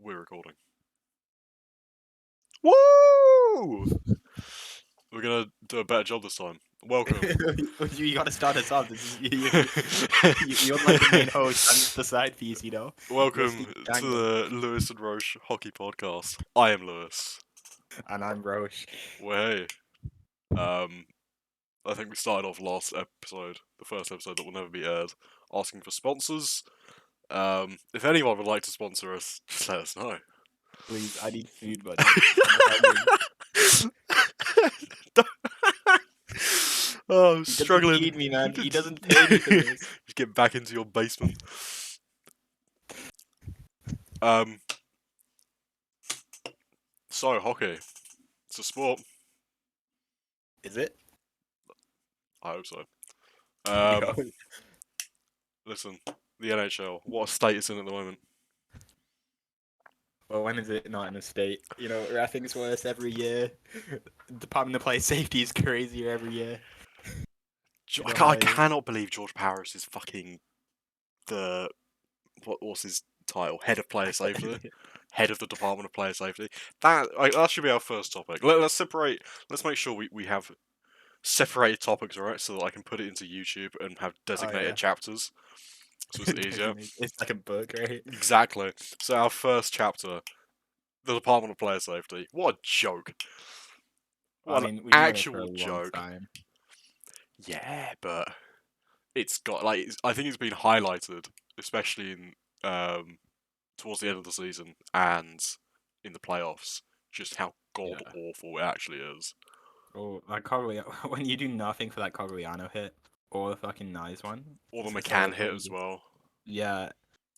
We're recording. Woo! We're gonna do a better job this time. Welcome. You gotta start us off. This is you're like the main host. I'm just the side piece, you know. Welcome to the Lewis and Rozh Hockey Podcast. I am Lewis. And I'm Roche. Well, hey. I think we started off last episode, the first episode that will never be aired, asking for sponsors. If anyone would like to sponsor us, just let us know. Please, I need food, buddy. Oh, I'm He struggling. doesn't feed me, man. He doesn't pay me for this. Just get back into your basement. So hockey, it's a sport. Is it? I hope so. Yo. Listen, the NHL, what a state it's in at the moment. Well, when is it not in a state? You know, reffing's worse every year. Department of Player Safety is crazier every year. I cannot believe George Paris is fucking what's his title? Head of Player Safety. Head of the Department of Player Safety. That should be our first topic. Let's separate. Let's make sure we have separated topics, alright, so that I can put it into YouTube and have designated chapters, so it's easier. It's like a book, right? Exactly. So our first chapter, the Department of Player Safety. What a joke! What an actual joke. Yeah, but it's got I think it's been highlighted, especially in towards the end of the season and in the playoffs, just how god awful it actually is. Oh, like when you do nothing for that Cogliano hit, or the fucking nice one, or the McCann hit as well. Yeah.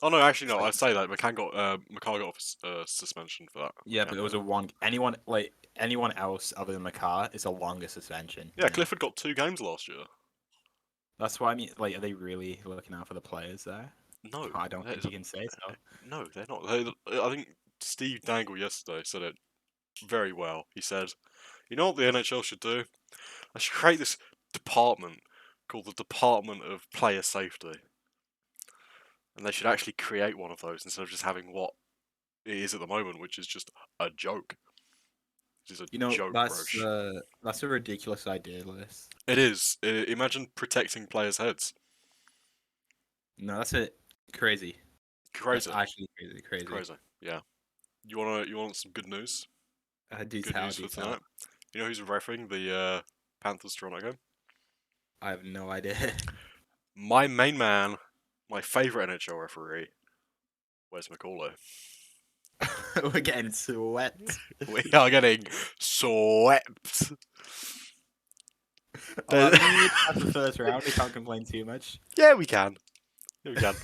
Oh no, actually no. I'd say that McCann got off suspension for that. Yeah, but it was a one. Anyone else other than McCarr is a longer suspension. Yeah, Clifford got 2 games last year. That's why I mean, like, are they really looking out for the players there? No, I don't think you can say so. No, they're not. I think Steve Dangle yesterday said it very well. He said, "You know what the NHL should do? They should create this department called the Department of Player Safety, and they should actually create one of those instead of just having what it is at the moment, which is just a joke." That's a ridiculous idea, Lewis. It is. Imagine protecting players' heads. No, that's it. Crazy. Crazy. That's actually crazy. Crazy. Yeah. You want some good news? Good news for tonight. You know who's refereeing the Panthers Toronto game? I have no idea. My main man, my favourite NHL referee, Wes McCauley. We're getting swept. We are getting swept. Well, that's the first round. We can't complain too much. Yeah, we can. Yeah, we can.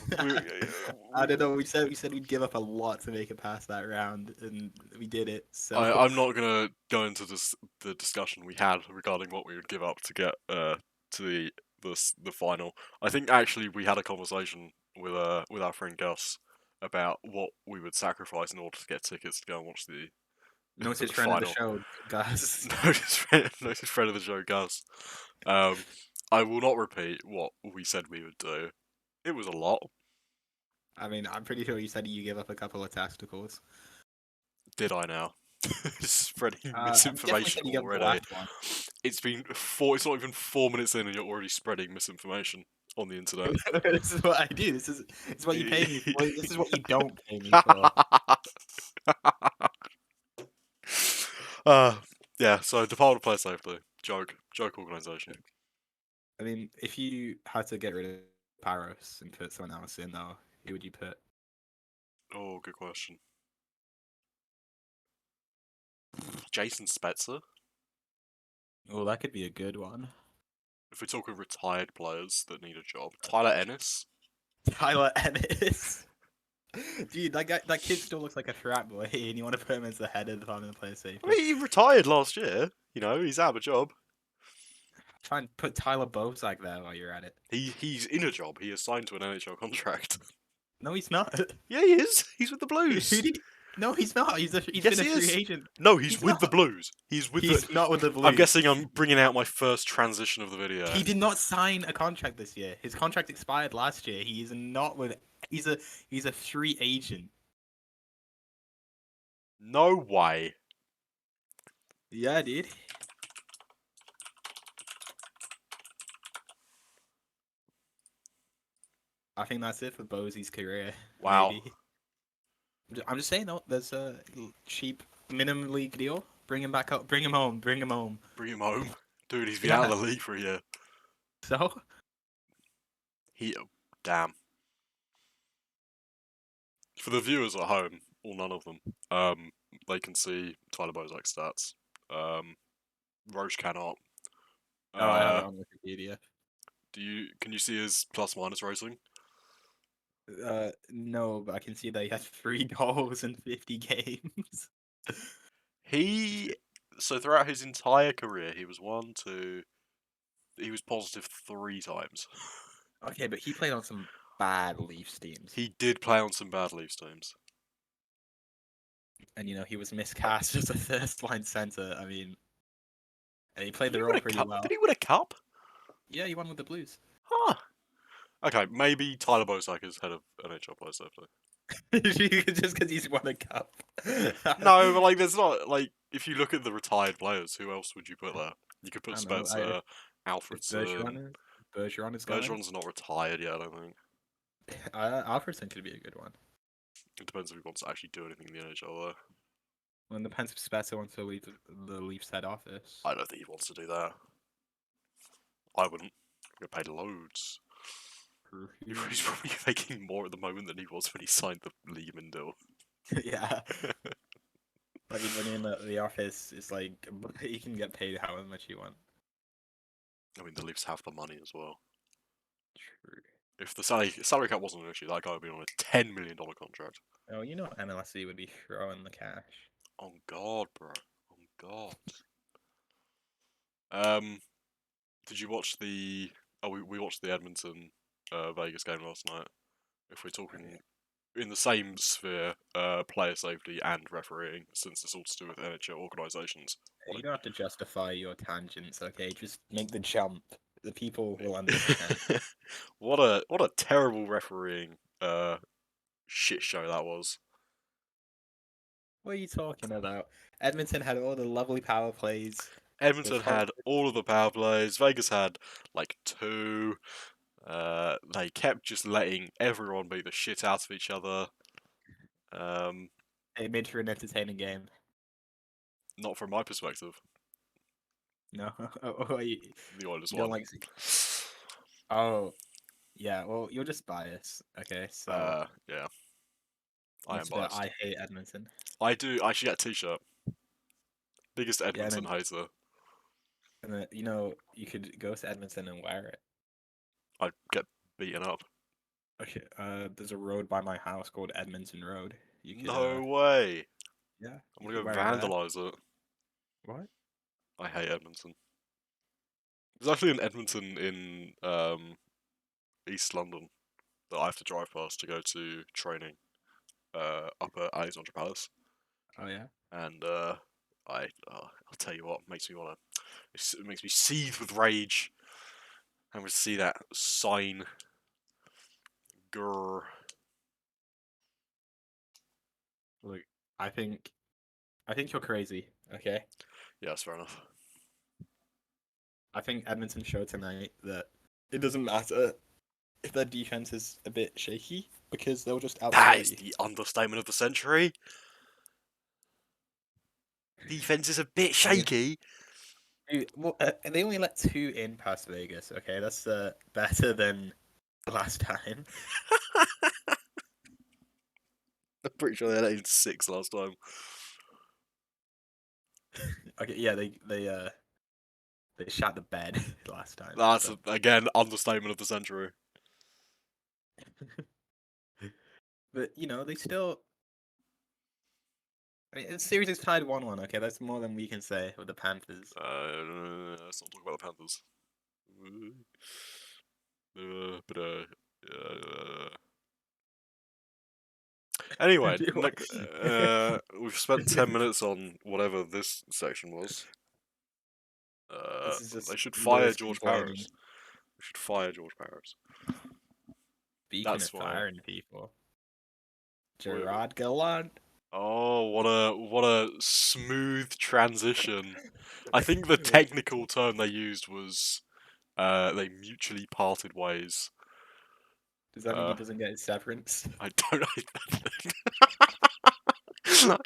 I don't know. We said we'd give up a lot to make it past that round, and we did it. So I'm not gonna go into the discussion we had regarding what we would give up to get to the final. I think actually we had a conversation with our friend Gus about what we would sacrifice in order to get tickets to go and watch the. Notice friend of the show, Gus. Notice friend of the show, Gus. I will not repeat what we said we would do. It was a lot. I mean, I'm pretty sure you said you give up a couple of testicles. Did I now? Spreading misinformation already. It's not even 4 minutes in and you're already spreading misinformation on the internet. This is what I do. This is what you pay me for. This is what you don't pay me for. Yeah, so Department of Player Safety. Joke organisation. I mean, if you had to get rid of Paros and put someone else in, though, who would you put? Oh, good question. Jason Spezza? Oh, that could be a good one. If we're talking retired players that need a job. Tyler Ennis? Tyler Ennis? Dude, that kid still looks like a frat boy, and you want to put him as the head of the Department of Player Safety. I mean, he retired last year. You know, he's out of a job. Try and put Tyler Bozak there while you're at it. He's in a job. He is signed to an NHL contract. No, he's not. Yeah, he is. He's with the Blues. No, he's not. He's been a free agent. No, he's with the Blues. He's not with the Blues. I'm guessing I'm bringing out my first transition of the video. He did not sign a contract this year. His contract expired last year. He is not with. He's a free agent. No way. Yeah, dude. I think that's it for Bosey's career. Wow. Maybe. I'm just saying, no, there's a cheap minimum league deal. Bring him back up. Bring him home. Bring him home. Bring him home. Dude, he's been Yeah. out of the league for a year. So? Damn. For the viewers at home, or none of them, they can see Tyler Bozak's stats. Roche cannot. Oh, I have it on Wikipedia. Can you see his plus minus rating? No, but I can see that he has 3 goals in 50 games. So throughout his entire career, he was positive 3 times. Okay, but he played on some bad Leafs teams. He did play on some bad Leafs teams. And, he was miscast as a first-line center. I mean, and he played the role pretty well. Did he win a cup? Yeah, he won with the Blues. Huh. Okay, maybe Tyler Bozak is head of NHL player safety. Just because he's won a cup. No, but there's not if you look at the retired players, who else would you put there? You could put Spencer, Alfredson. Bergeron is going. Bergeron's not retired yet, I don't think. Alfredson could be a good one. It depends if he wants to actually do anything in the NHL, though. Well, it depends if Spencer wants to leave the Leafs head office. I don't think he wants to do that. I wouldn't. Get paid loads. He's probably making more at the moment than he was when he signed the Lehman deal. Yeah. When in the office, it's you can get paid however much you want. I mean, the Leafs have the money as well. True. If the salary cap wasn't an issue, that guy would be on a $10 million contract. Oh, MLSE would be throwing the cash. Oh God, bro. Oh God. Did you watch the? Oh, we watched the Edmonton, Vegas game last night. If we're talking in the same sphere, player safety and refereeing, since it's all to do with NHL organisations. You don't have to justify your tangents, okay? Just make the jump. The people will understand. What a terrible refereeing shit show that was. What are you talking about? Edmonton had all the lovely power plays. Edmonton had all of the power plays. Vegas had 2. They kept just letting everyone beat the shit out of each other. It made for an entertaining game. Not from my perspective. No, the Oilers won. Oh, yeah. Well, you're just biased. Okay, so yeah, I am biased. I hate Edmonton. I do. I should get a T-shirt. Biggest Edmonton hater. And you could go to Edmonton and wear it. I'd get beaten up. Okay. There's a road by my house called Edmonton Road. You could, no way. Yeah. I'm gonna go vandalize it. What? I hate Edmonton. There's actually an Edmonton in East London that I have to drive past to go to training up at Alexandra Palace. Oh yeah. And I'll tell you what, it makes me seethe with rage. And we see that sign. Grrr. Look, I think you're crazy. Okay. Yeah, that's fair enough. I think Edmonton showed tonight that it doesn't matter if their defense is a bit shaky because they'll just outscore That is you. the understatement of the century. Defense is a bit shaky. Dude, well, they only let 2 in past Vegas. Okay, that's better than last time. I'm pretty sure they let in 6 last time. Okay, yeah, they shot the bed last time. That's again understatement of the century. But they still. I mean, the series is tied 1-1. Okay, that's more than we can say with the Panthers. Let's not talk about the Panthers. Anyway, we've spent 10 minutes on whatever this section was. They should fire George Parros. We should fire George Parros. Speaking of firing people, Gerard Gallant. Oh, what a smooth transition. I think the technical term they used was they mutually parted ways. Does that mean he doesn't get his severance? I don't know.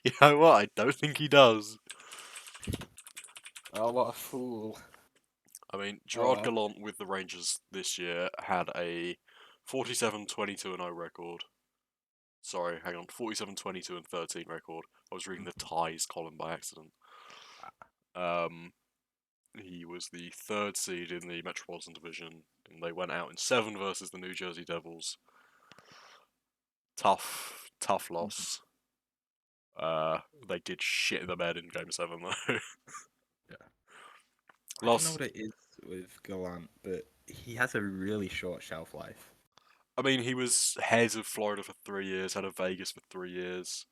You know what? I don't think he does. Oh, what a fool. I mean, Gerard Gallant with the Rangers this year had a 47-22-0 record. Sorry, hang on. 47-22-13 record. I was reading the ties column by accident. He was the third seed in the Metropolitan Division, and they went out in 7 versus the New Jersey Devils. Tough loss. They did shit the bed in Game 7 though. Yeah. I don't know what it is with Gallant, but he has a really short shelf life. I mean, he was head of Florida for 3 years, head of Vegas for 3 years.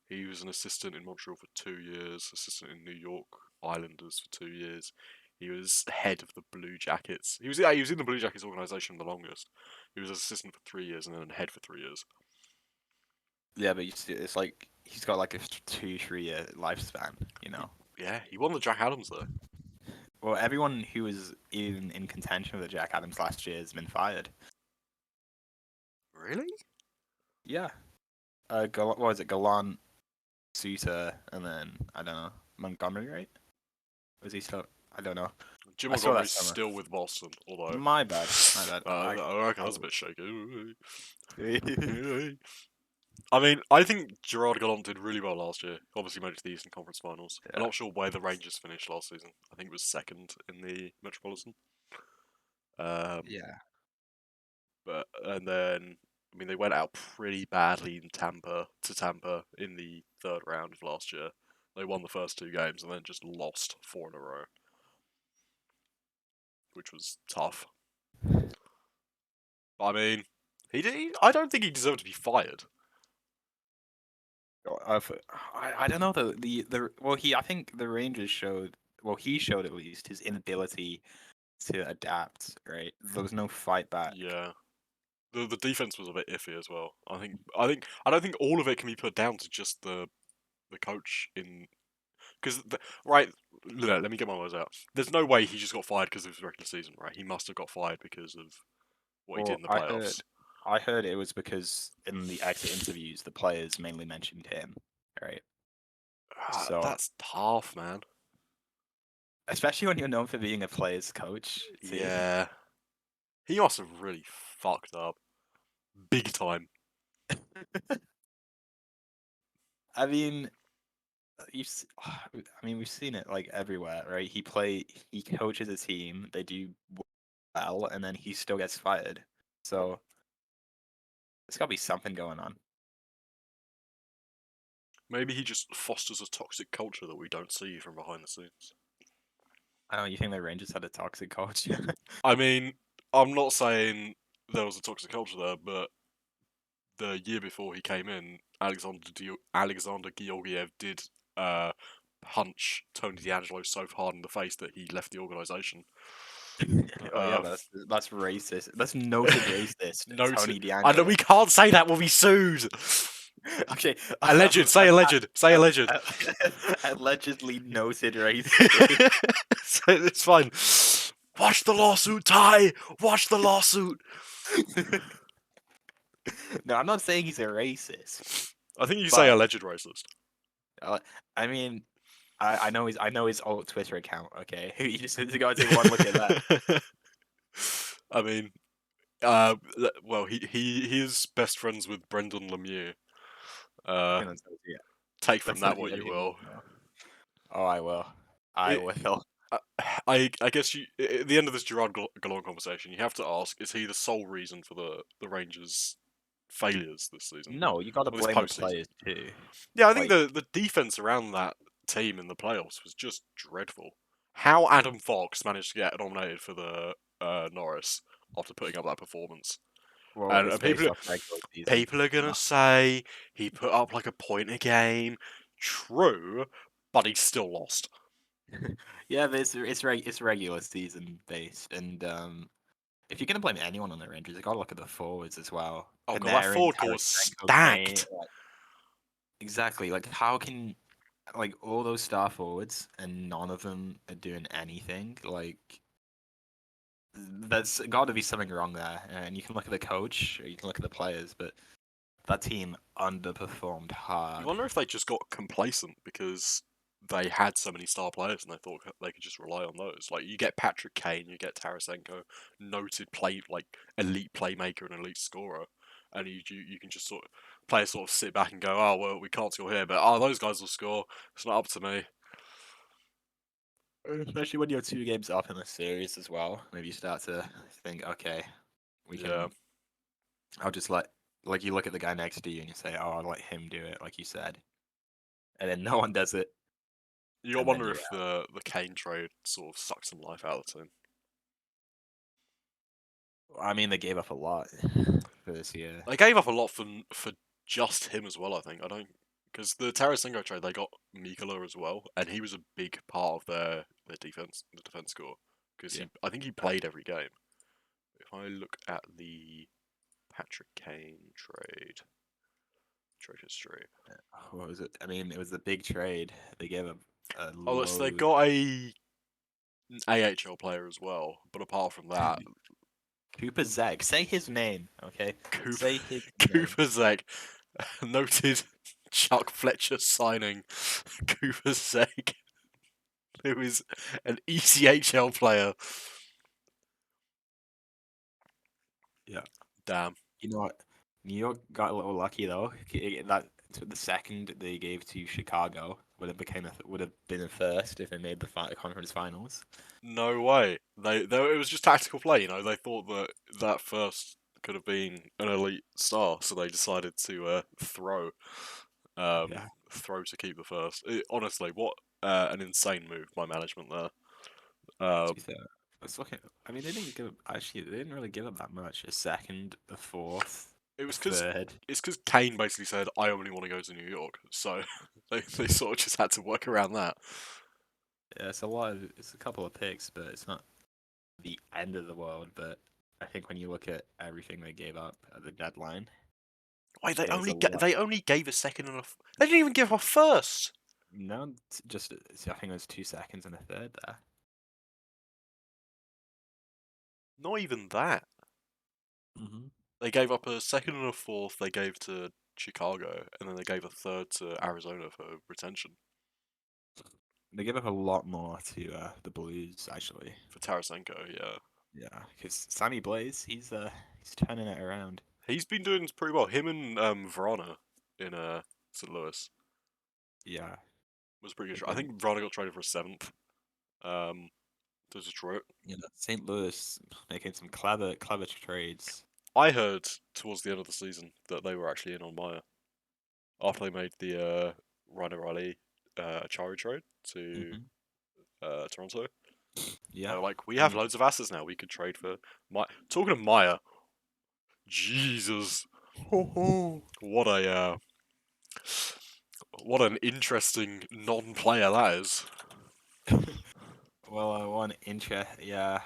He was an assistant in Montreal for 2 years, assistant in New York Islanders for 2 years. He was head of the Blue Jackets. He was in the Blue Jackets organization the longest. He was assistant for 3 years and then head for 3 years. Yeah, but it's like he's got like a 2-3 year lifespan, you know. Yeah, he won the Jack Adams though. Well, everyone who was even in contention with the Jack Adams last year has been fired. Really? Yeah. What was it? Gallant, Suter, and then I don't know, Montgomery, right? Was he still? I don't know. Jim Montgomery's still with Boston, although. My bad. I reckon that's a bit shaky. I mean, I think Gerard Gallant did really well last year. Obviously made it to the Eastern Conference Finals. Yeah. I'm not sure where the Rangers finished last season. I think it was second in the Metropolitan. Yeah. But and then I mean they went out pretty badly in Tampa in the third round of last year. They won the first 2 games and then just lost 4 in a row, which was tough. I mean, I don't think he deserved to be fired. I don't know I think the Rangers showed he showed at least his inability to adapt, right? There was no fight back. Yeah. The defense was a bit iffy as well. I don't think all of it can be put down to just the coach in because right. Let me get my words out. There's no way he just got fired because of his regular season, right? He must have got fired because of what he did in the playoffs. I heard it was because in the exit interviews, the players mainly mentioned him, right? So that's tough, man. Especially when you're known for being a player's coach. See? Yeah. He must have really fucked up. Big time. I mean, we've seen it like everywhere, right? He coaches a team, they do well, and then he still gets fired. So there's got to be something going on. Maybe he just fosters a toxic culture that we don't see from behind the scenes. I don't know, you think the Rangers had a toxic culture? I mean, I'm not saying there was a toxic culture there, but the year before he came in, Alexander Georgiev did punch Tony DeAngelo so hard in the face that he left the organization. That's racist. That's noted racist. Tony DeAngelo. I know we can't say that. We'll be sued. Okay. Alleged. Say alleged. Say alleged. Allegedly noted racist. It's fine. Watch the lawsuit, Ty. Watch the lawsuit. No, I'm not saying he's a racist. I think you say alleged racist. I mean, I know his old Twitter account. Okay, you just need to go and take one look at that. I mean, well, he is best friends with Brendan Lemieux. Take from that what you will. Oh, I will. I will. I guess at the end of this Gerard Gallant conversation, you have to ask: is he the sole reason for the Rangers' failures this season? No, you got to blame the players too. Yeah, I think the defense around that team in the playoffs was just dreadful. How Adam Fox managed to get nominated for the Norris after putting up that performance. Well, and people are gonna say he put up like a point a game. True, but he still lost. Yeah, but it's regular season based, and if you're gonna blame anyone on the Rangers, you gotta look at the forwards as well. Oh god, that forward core was stacked. Exactly. Like, how can like all those star forwards and none of them are doing anything? Like, there's got to be something wrong there. And you can look at the coach, or you can look at the players, but that team underperformed You hard. wonder if they just got complacent because they had so many star players and they thought they could just rely on those. Like you get Patrick Kane, you get Tarasenko, noted elite playmaker and elite scorer, and you can just players sort of sit back and go, oh well, we can't score here, but oh those guys will score. It's not up to me. Especially when you're 2 games up in the series as well. Maybe you start to think, okay, we Yeah. can. I'll just like you look at the guy next to you and you say, oh, I'll let him do it, like you said, and then no one does it, You gotta and then wonder you're if out. the Kane trade sort of sucked some life out of the team. I mean, they gave up a lot for this year. They gave up a lot for just him as well. I think I don't because the Tarasenko trade they got Mikula as well, and he was a big part of their defense, the defense score because Yeah. I think he played every game. If I look at the Patrick Kane trade history, What was it? I mean, it was a big trade. They gave up a oh, so they load. got a AHL player as well, but apart from that, Cooper Zeg. Say his name, okay? Cooper Say his name. Cooper Zeg, noted Chuck Fletcher signing Cooper Zeg, who is an ECHL player. Yeah. Damn. You know what? New York got a little lucky though. That the second they gave to Chicago would have been a first if they made the conference finals. No way. It was just tactical play, you know. They thought that that first could have been an elite star, so they decided to Yeah. throw to keep the first. Honestly, what an insane move by management there. To Um, be fair, let's look at. I mean, they didn't give. Actually, they didn't really give up that much. A second, a fourth, it a was because third. it's because Kane basically said, "I only want to go to New York," so they sort of just had to work around that. Yeah, it's a lot. It's a couple of picks, but it's not the end of the world. But I think when you look at everything they gave up at the deadline, Wait, it was a lot. they only gave a second and they didn't even give a first. No, just I think it was 2 seconds and a third there. Not even that. Mm-hmm. They gave up a second and a fourth. They gave to Chicago, and then they gave a third to Arizona for retention They gave up a lot more to the Blues actually. for Tarasenko. Yeah, Yeah, because Sammy Blaze, he's turning it around. he's been doing pretty well. Him and Verona in St. Louis Yeah, was pretty they've good. I been think Verona got traded for a seventh to Detroit. St. Louis making some clever trades. I heard towards the end of the season that they were actually in on Maya after they made the Ryan O'Reilly Achari trade to Mm-hmm. Toronto. They Yeah, were like, we I have mean, loads of assets now. We could trade for Maya. Talking of Maya, Jesus, what an interesting non-player that is. well, one inch, yeah,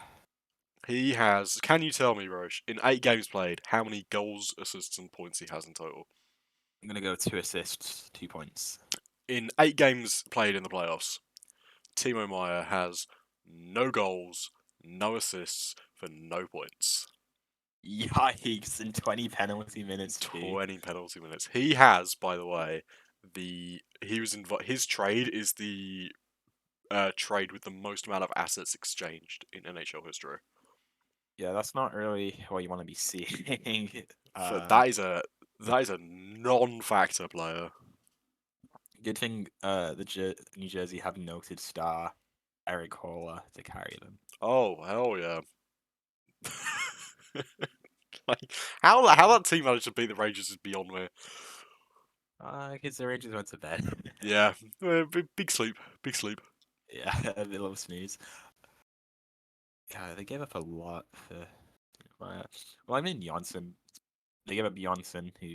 He has. Can you tell me, Roche, in 8 games played, how many goals, assists, and points he has in total? I'm gonna go 2 assists, 2 points. In 8 games played in the playoffs, Timo Meyer has no goals, no assists for no points. Yikes! And 20 penalty minutes too. 20 penalty minutes. He has, by the way, his trade is the trade with the most amount of assets exchanged in NHL history. Yeah, that's not really what you want to be seeing. For Uh, that is a non-factor player. Good thing New Jersey have noted star Eric Holla to carry them. Oh hell yeah! Like how that team managed to beat the Rangers is beyond me. Because the Rangers went to bed. Yeah, big sleep, big sleep. Yeah, a bit of a snooze. Yeah, they gave up a lot for. Well, I mean Janssen. They gave up Janssen, who,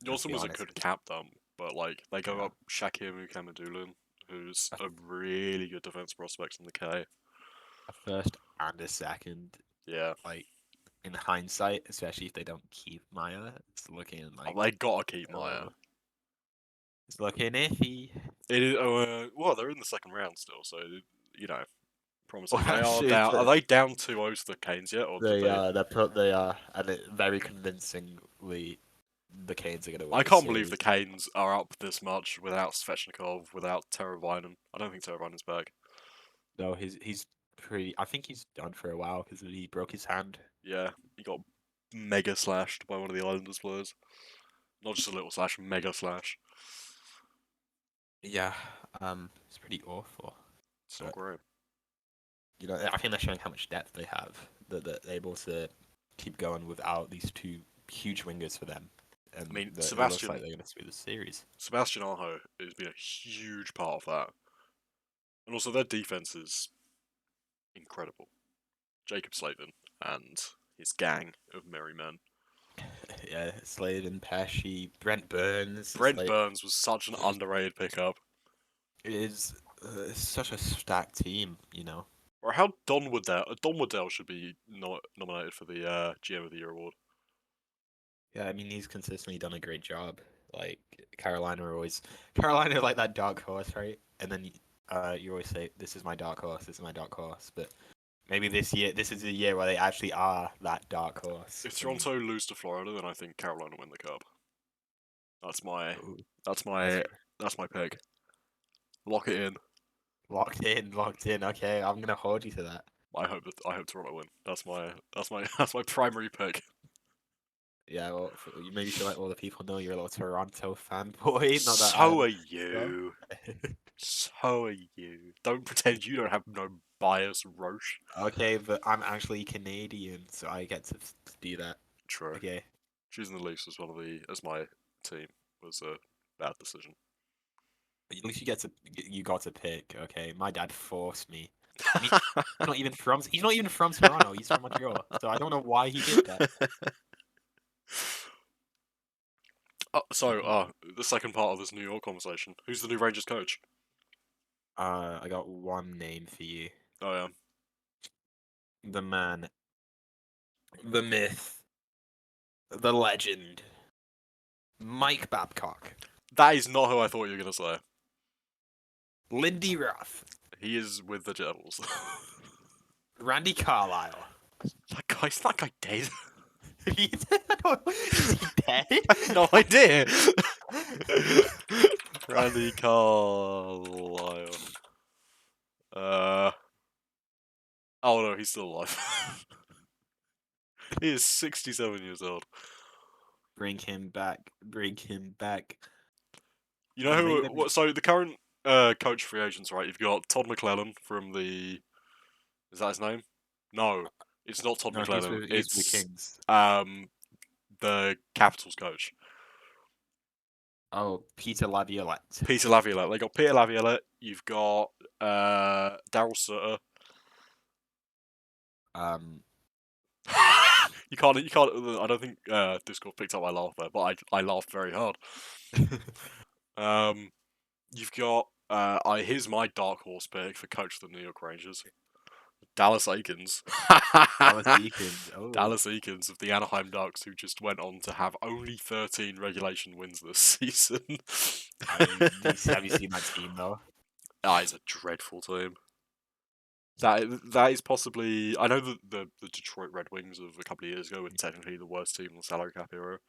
let's Johnson be was a honest, good cap dump, but like they go yeah, up Shakir Mukhamadullin, who's a, a really good defense prospect in the K. a first and a second. Yeah, Like in hindsight, especially if they don't keep Maya, it's looking oh, like they gotta keep Maya. oh, It's looking iffy. It is. Well, they're in the second round still, so you know, promising. Well, They are actually, down. Are they down 2-0 to the Canes yet, or did they they? are. They are, and very convincingly, the Canes are going to win I the can't believe the series. Canes are up this much without Svechnikov, without Teravainen. I don't think Teravainen's back. No, he's pretty. I think he's done for a while because he broke his hand. Yeah, he got mega slashed by one of the Islanders players. Not just a little slash, mega slash. Yeah, it's pretty awful. It's not great. You know, I think they're showing how much depth they have. That they're able to keep going without these two huge wingers for them. And I mean, it looks like they're going to sweep the series. Sebastian Aho has been a huge part of that. And also, their defense is incredible. Jacob Slavin and his gang of merry men. Yeah, Slavin, Pesci, Brent Burns. Brent Burns was such an underrated pickup. It is such a stacked team, you know. Or how Don Waddell should be nominated for the GM of the Year award. Yeah, I mean he's consistently done a great job. Like Carolina are like that dark horse, right? And then you always say, "This is my dark horse. This is my dark horse." But maybe this is the year where they actually are that dark horse. If Toronto lose to Florida, then I think Carolina win the cup. That's my pick. Lock it in. Locked in. Okay, I'm gonna hold you to that. I hope Toronto win. That's my primary pick. Yeah, well, you maybe should let all the people know you're a little Toronto fanboy. Not that So are you. So are you. Don't pretend you don't have no bias, Roche. Okay, but I'm actually Canadian, so I get to do that. True. Okay. Choosing the Leafs as my team was a bad decision. At least you got to pick. Okay, my dad forced me. He's not even from Toronto. He's from Montreal, so I don't know why he did that. The second part of this New York conversation. Who's the new Rangers coach? I got one name for you. Oh yeah. The man, the myth, the legend, Mike Babcock. That is not who I thought you were gonna say. Lindy Ruff. He is with the Devils. Randy Carlyle. That guy dead. Is he dead? No idea. Randy Carlyle. Oh no, he's still alive. He is 67 years old. Bring him back. Bring him back. You know who? So the current coach free agents, right? You've got Todd McClellan from the. Is that his name? No, it's not Todd McClellan. He's the Kings. The Capitals coach. Oh, Peter Laviolette. Peter Laviolette. They got Peter Laviolette. You've got Daryl Sutter. You can't. I don't think Discord picked up my laugh there, but I laughed very hard. You've got. Here's my dark horse pick for coach of the New York Rangers. Dallas Eakins. Dallas Eakins. Oh. Dallas Eakins of the Anaheim Ducks, who just went on to have only 13 regulation wins this season. Have you seen that team though? That is a dreadful team. That is possibly. I know that the Detroit Red Wings of a couple of years ago were technically the worst team in the salary cap era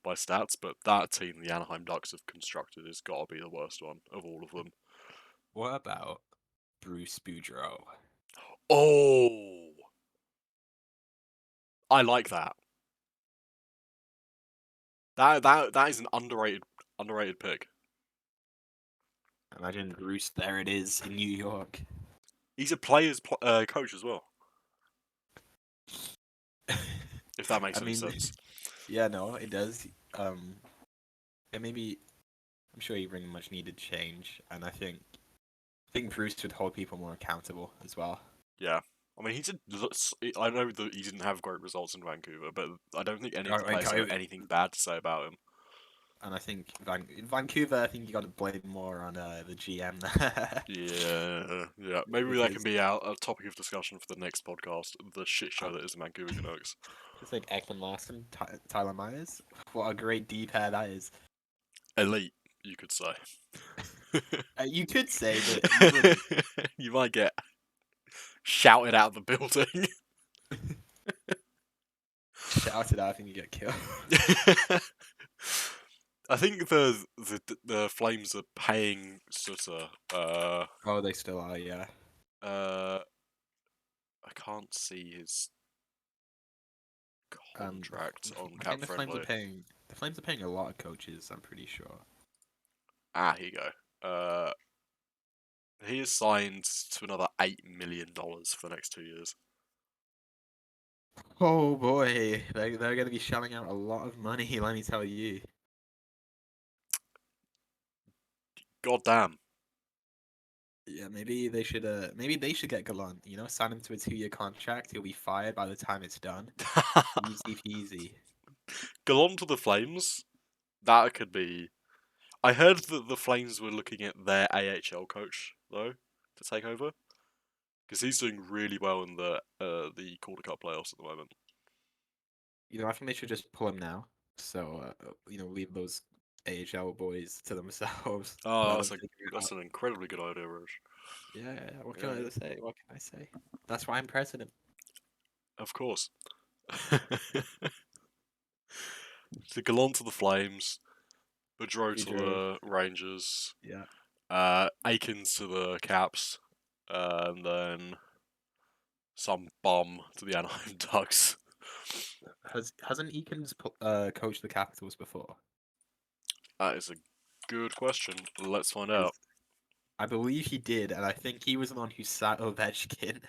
by stats, but that team the Anaheim Ducks have constructed has got to be the worst one of all of them. What about Bruce Boudreau? Oh, I like that. That is an underrated pick. Imagine Bruce. There it is in New York. He's a player's coach as well. If that makes any sense. Yeah, no, it does. And maybe I'm sure he bring much needed change, and I think Bruce would hold people more accountable as well. Yeah. I mean, I know that he didn't have great results in Vancouver, but I don't think any of the players have anything bad to say about him. And I think Vancouver, I think you got to blame more on the GM there. Yeah. Maybe that can be a topic of discussion for the next podcast. The shit show that is the Vancouver Canucks. Just like Ekman Larson, Tyler Myers. What a great D pair that is. Elite. you could say. You could say, but you wouldn't. You might get shouted out of the building. Shouted out and you get killed. I think the Flames are paying Sutter. Oh, they still are, yeah. I can't see his contract on I Cap think the Flames are Friendly. paying. The Flames are paying a lot of coaches. I'm pretty sure. Here you go. He is signed to another $8 million for the next 2 years. Oh boy, they're going to be shelling out a lot of money. Let me tell you. God damn. Yeah, maybe they should. Maybe they should get Gallant. You know, sign him to a 2-year contract. He'll be fired by the time it's done. Easy peasy. Gallant to the Flames. That could be. I heard that the Flames were looking at their AHL coach though to take over because he's doing really well in the Calder Cup playoffs at the moment. You know, I think they should just pull him now. So, you know, leave those AHL boys to themselves. Oh, Let them figure it that's out. an incredibly good idea, Roche. Yeah, what can Yeah, I say? What can I say? That's why I'm president. of course. So Gallant to the Flames, Boudreaux to Boudreaux. the Rangers, Yeah. Aikens to the Caps, and then some bum to the Anaheim Ducks. Hasn't Eakins coached the Capitals before? That is a good question. Let's find out. 'Cause I believe he did, and I think he was the one who sat Ovechkin.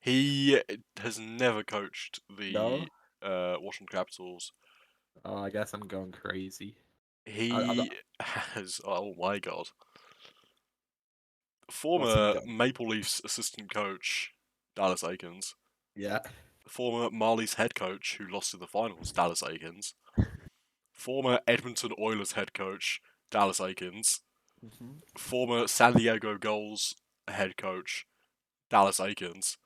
He has never coached the No? Washington Capitals. Oh, I guess I'm going crazy. He has, oh my god, What's he former done? Maple Leafs assistant coach, Dallas Aikens. Yeah. Former Marlies head coach who lost in the finals, Dallas Aikens. Former Edmonton Oilers head coach, Dallas Aikens. Hmm. Former San Diego Gulls head coach, Dallas Aikens.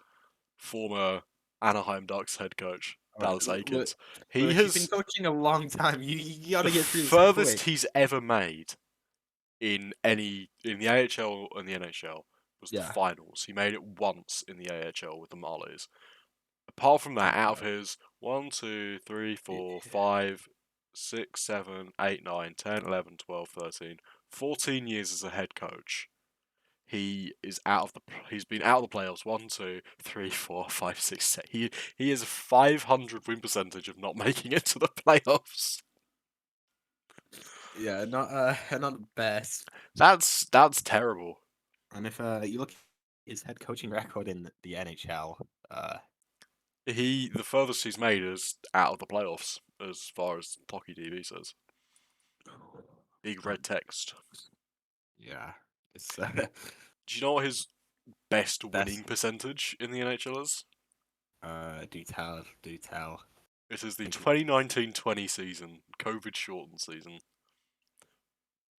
Former Anaheim Ducks head coach, Dallas Aikens. He Lewis, you've been has coaching a long time. You the gotta get through this furthest quick. he's ever made in the AHL and the NHL was the Yeah. finals. He made it once in the AHL with the Marlies. Apart from that, out of his 1, 2, 3, 4, 5, 6, 7, 8, 9, 10, 11, 12, 13, 14 years as a head coach, he's been out of the playoffs 1, 2, 3, 4, 5, 6, 7. He has a 500 win percentage of not making it to the playoffs. Yeah, not the best. That's terrible. And if you look at his head coaching record in the NHL, The furthest he's made is out of the playoffs, as far as Hockey DB says. Big red text. yeah, it's Do you know what his best best. winning percentage in the NHL is? Do tell. It is the Think 2019-20 season, COVID shortened season.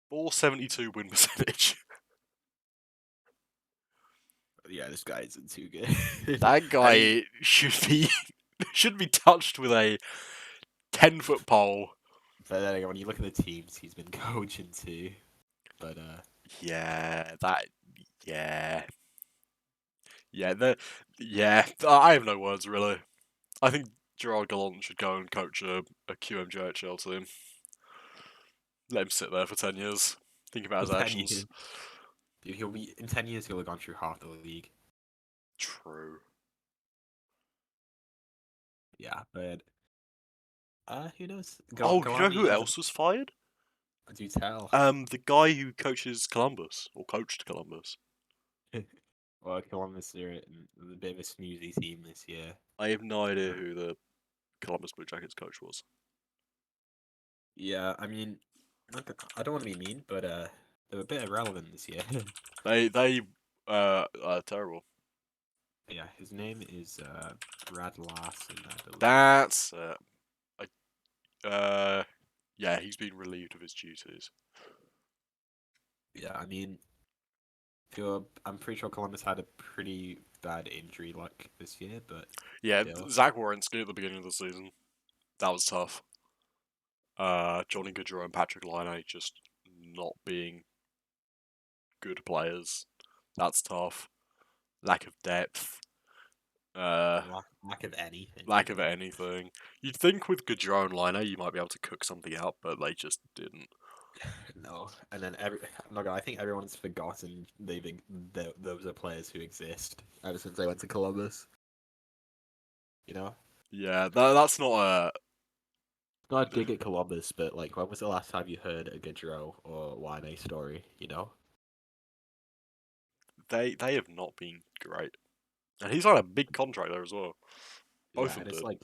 472 win percentage. Yeah, this guy isn't too good. That guy should be touched with a 10-foot pole. But then again, when you look at the teams he's been coaching to, but Yeah, yeah. Yeah, I have no words really. I think Gerard Gallant should go and coach a QMJHL team. Let him sit there for 10 years. Think about his 10 actions. years, dude, he'll be in 10 years. He'll have gone through half the league. True. Yeah, but who knows? Oh, do you know Galani who hasn't. else was fired? Do tell. The guy who coaches Columbus, or coached Columbus. Well, Columbus are a bit of a snoozy team this year. I have no idea who the Columbus Blue Jackets coach was. Yeah, I mean, I don't want to be mean, but they're a bit irrelevant this year. They are terrible. Yeah, his name is Brad Larson, I believe. That's yeah, he's been relieved of his duties. Yeah, I mean, I'm pretty sure Columbus had a pretty bad injury luck this year, but Yeah, still. Zach Werenski at the beginning of the season. That was tough. Johnny Gaudreau and Patrick Laine just not being good players. That's tough. Lack of depth. Lack of anything. Lack of anything. You'd think with Gaudreau and Liner you might be able to cook something out, but they just didn't. No, and then I'm not gonna. I think everyone's forgotten those are players who exist ever since they went to Columbus. You know? Yeah, that's not a. Not a dig at Columbus, but like, when was the last time you heard a Gaudreau or Line story? You know? They have not been great, and he's on a big contract there as well. Both Yeah, of and them did.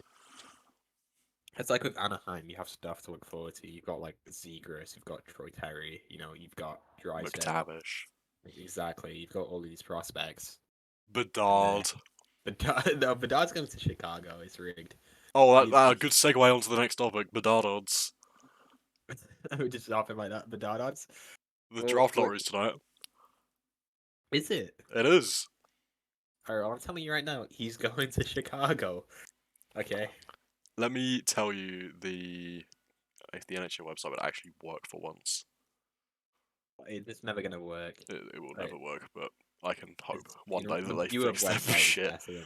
It's like with Anaheim, you have stuff to look forward to. You've got like Zegras, you've got Troy Terry, you've got Drysdale. McTavish. Exactly, you've got all these prospects. Bedard. No, Bedard's going to Chicago. It's rigged. Oh, that good segue onto the next topic. Bedard odds. We just stop him like that. Bedard odds. The draft lottery's tonight. Is it? It is. Alright, I'm telling you right now, he's going to Chicago. Okay. Let me tell you if the NHL website would actually work for once. It's never gonna work. It will never work, but I can hope one day that they fix their website shit. is better than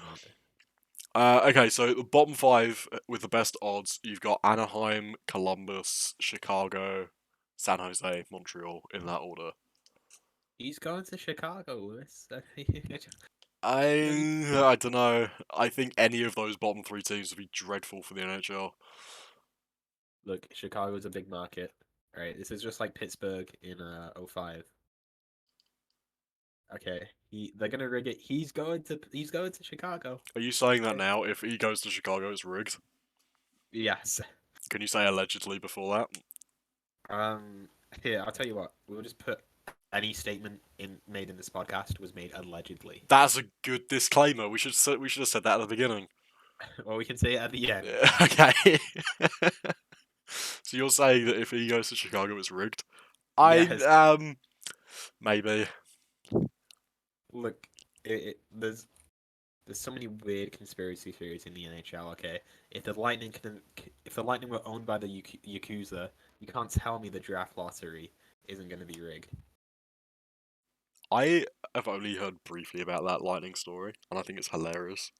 Okay, so the bottom 5 with the best odds, you've got Anaheim, Columbus, Chicago, San Jose, Montreal, in that order. He's going to Chicago, Lewis. I don't know. I think any of those bottom 3 teams would be dreadful for the NHL. Look, Chicago's a big market. Right, this is just like Pittsburgh in 05. Okay, they're gonna rig it. He's going to Chicago. Are you saying that now? If he goes to Chicago, it's rigged? Yes. Can you say allegedly before that? Here, I'll tell you what. We'll just put any statement made in this podcast was made allegedly. That's a good disclaimer. We should have said that at the beginning. Well, we can say it at the end. Okay. So you're saying that if he goes to Chicago, it's rigged? Yes. Maybe. Look, there's so many weird conspiracy theories in the NHL. Okay, if the Lightning were owned by the Yakuza, you can't tell me the draft lottery isn't going to be rigged. I have only heard briefly about that Lightning story, and I think it's hilarious.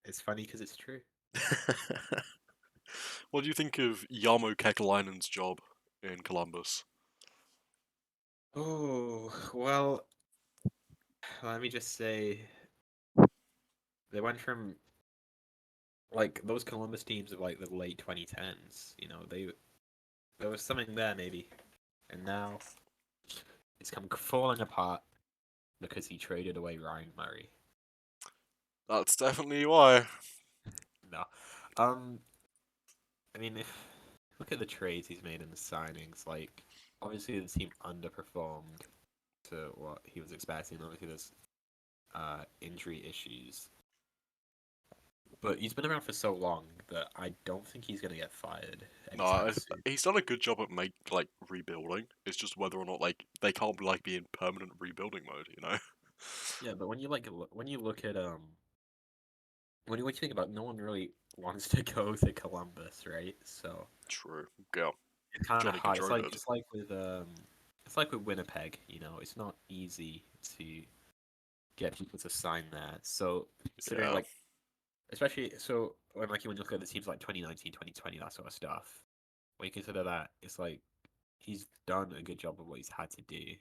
It's funny because it's true. What do you think of Jarmo Kekalainen's job in Columbus? Oh, well, let me just say, they went from, like, those Columbus teams of, like, the late 2010s, there was something there, maybe, and now it's come falling apart because he traded away Ryan Murray. That's definitely why. No. I mean, look at the trades he's made and the signings. Like, obviously the team underperformed to what he was expecting. Obviously there's injury issues. But he's been around for so long that I don't think he's gonna get fired. No, he's done a good job at rebuilding. It's just whether or not they can't be in permanent rebuilding mode, Yeah, but when you look at when you think about it, no one really wants to go to Columbus, right? So true. Go. It's kind of hard. It's like with Winnipeg. It's not easy to get people to sign there. So considering especially when you look at the teams like 2019, 2020, that sort of stuff, when you consider that, it's like he's done a good job of what he's had to do.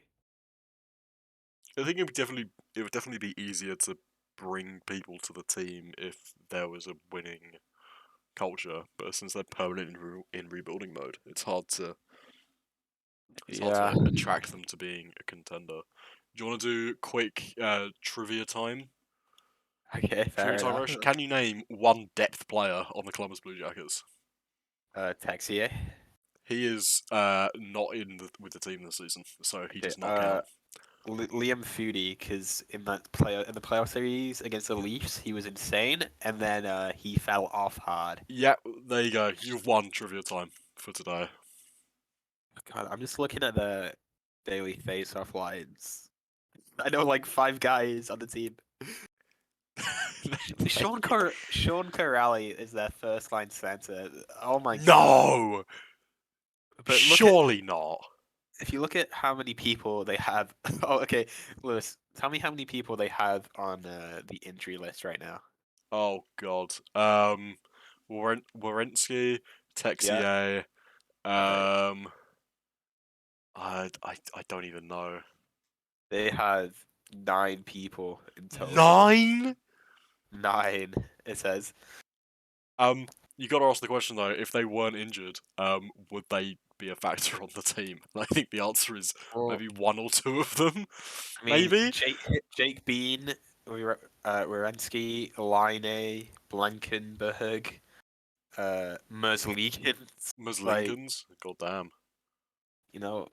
I think it would definitely be easier to bring people to the team if there was a winning culture, but since they're permanent in rebuilding mode, it's hard to attract them to being a contender. Do you want to do quick trivia time? Okay, fair enough. Rush. Can you name one depth player on the Columbus Blue Jackets? Texier. He is not with the team this season, so he does not count. Liam Foudy, because in the playoff series against the Leafs, he was insane, and then he fell off hard. Yeah, there you go. You've won trivia time for today. God, I'm just looking at the daily face-off lines. I know like 5 guys on the team. Sean Corrali is their first line center. Oh my god. No! But surely not. if you look at how many people they have, oh, okay, Lewis, tell me how many people they have on the injury list right now. Oh God. Wierenski, Yeah. Texier. All right. I don't even know. They have 9 people in total. 9. 9, it says. You got to ask the question though. If they weren't injured, would they be a factor on the team? And I think the answer is Well, maybe one or two of them. I mean, Maybe. Jake Bean, Wierenski, Line, Blankenberg, Merzlikins. Like, Muslinkins. God damn.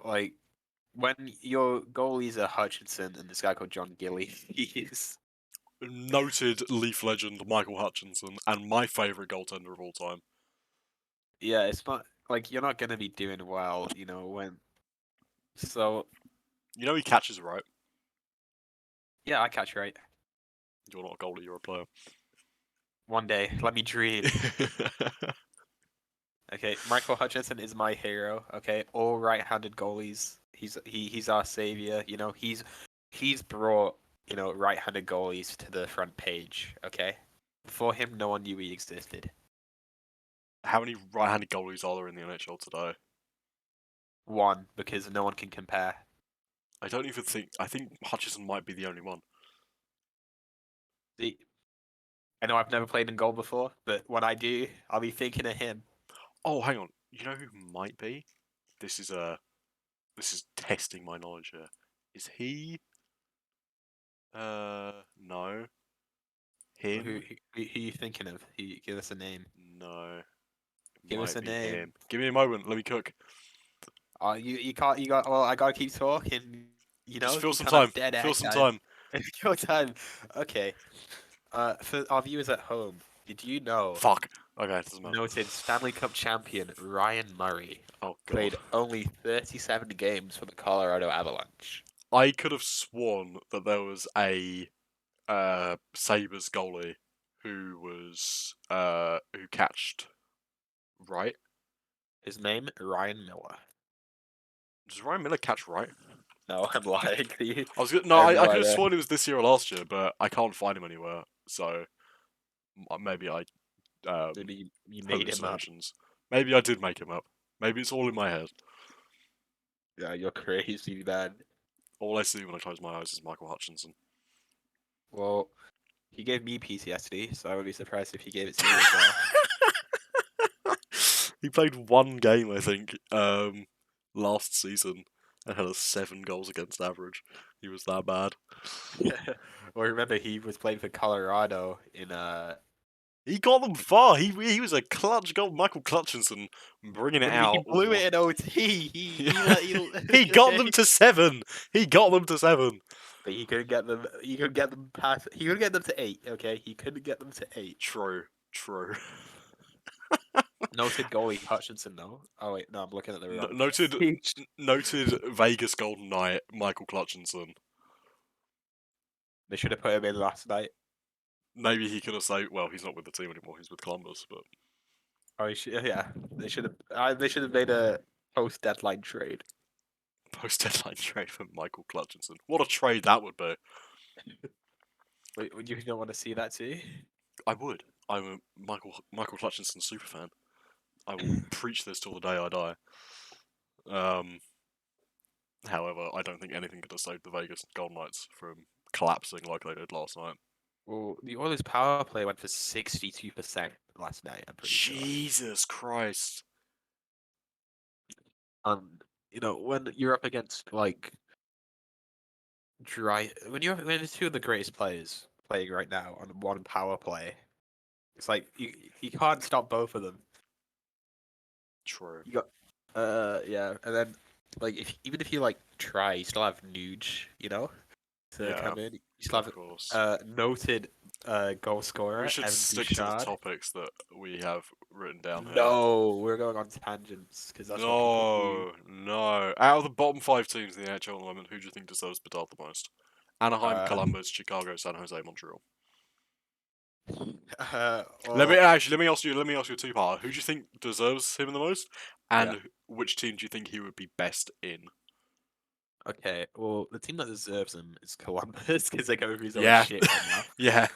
like when your goalies are Hutchinson and this guy called John Gilly, he's Noted Leaf legend Michael Hutchinson and my favourite goaltender of all time. yeah, it's not like you're not gonna be doing well, when. So You know he catches right. yeah, I catch right. You're not a goalie. You're a player. One day, let me dream. Okay, Michael Hutchinson is my hero. Okay, all right-handed goalies. He's our savior. He's brought right-handed goalies to the front page. Okay, before him, no one knew he existed. How many right-handed goalies are there in the NHL today? One, because no one can compare. I don't even think. I think Hutchinson might be the only one. See, I know I've never played in goal before, but when I do, I'll be thinking of him. Oh, hang on. You know who might be? This is testing my knowledge here. Is he? No. Who, Him? who are you thinking of? Give us a name. No. It Give us might a be name. him. Give me a moment. Let me cook. You can't. You got. Well, I gotta keep talking. Just fill You some can't have time. dead air Fill some time. time. Your time. Okay. For our viewers at home, did you know Fuck. Okay, it doesn't matter. noted Stanley Cup champion Ryan Murray Oh god. played only 37 games for the Colorado Avalanche? I could have sworn that there was a Sabres goalie who catched right. His name Ryan Miller. Does Ryan Miller catch right? No, I'm lying. No, I have no I could have idea. sworn it was this year or last year, but I can't find him anywhere. So maybe I Maybe you made him up. hallucinations. Maybe I did make him up. Maybe it's all in my head. Yeah, you're crazy, man. All I see when I close my eyes is Michael Hutchinson. Well, he gave me PTSD, so I would be surprised if he gave it to you as well. He played one game, I think, last season and had a 7 goals against average. He was that bad. Well, remember he was playing for Colorado in He got them far. He was a clutch goal. Michael Clutchinson bringing What it do you mean he out. blew it in OT? He got them to 7. He got them to 7. But he couldn't get them. He couldn't get them past. He couldn't get them to 8. Okay, he couldn't get them to 8. True. True. Noted goalie Hutchinson though. Oh wait, no, I'm looking at the wrong. Noted page. noted Vegas Golden Knight Michael Clutchinson. They should have put him in last night. Maybe he could have saved. Well, he's not with the team anymore. He's with Columbus, but Oh, yeah. They should have. They should have made a post deadline trade. post deadline trade for Michael Clutchinson. What a trade that would be. Wait, would you not want to see that too? I would. I'm a Michael Clutchinson super fan. I will preach this till the day I die. However, I don't think anything could have saved the Vegas Golden Knights from collapsing like they did last night. Well, the Oilers' power play went for 62% last night. I'm pretty sure. Jesus Christ! When you're up against like when there's two of the greatest players playing right now on one power play, it's like you can't stop both of them. True. You got yeah, and then like even if you like try, you still have Nuge, to come in. You still Of have course. noted goal scorer We should Evan stick to the Bouchard. topics that we have written down here. No, we're going on tangents because that's what people do. No. Out of the bottom 5 teams in the NHL at the moment, who do you think deserves Bedard the most? Anaheim, Uh, Columbus, Chicago, San Jose, Montreal. Let well, me ask you a two-part. Who do you think deserves him the most, and yeah. which team do you think he would be best in? Okay, well, the team that deserves him is Columbus because they're going through so much shit right now. Yeah.